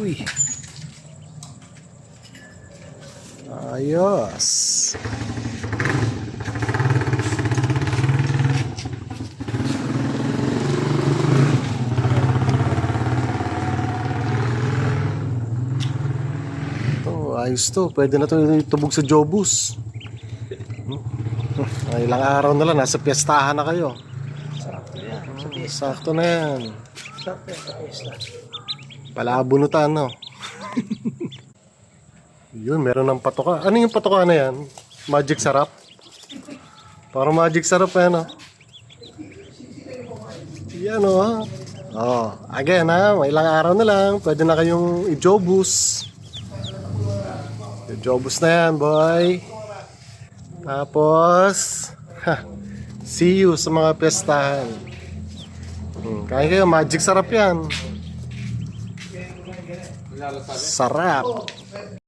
Uy. Ayos. Ayos to. Pwede na to itubog sa Jobus. Ilang araw na lang. Nasa piyestahan na kayo. Sakto yan. Sa pista. Sakto na yan. Sakto yan sa pista. Palabunutan, no? Yun, meron ng patoka. Ano yung patoka na yan? Magic sarap? Parang magic sarap yan, no? Yan, no? Oh, again, ha? May ilang araw na lang. Pwede na kayong i-Jobus. I-Jobus na yan, boy. Tapos, see you sa mga pestahan. Kaya kayo, magic sarap yan. Sarap.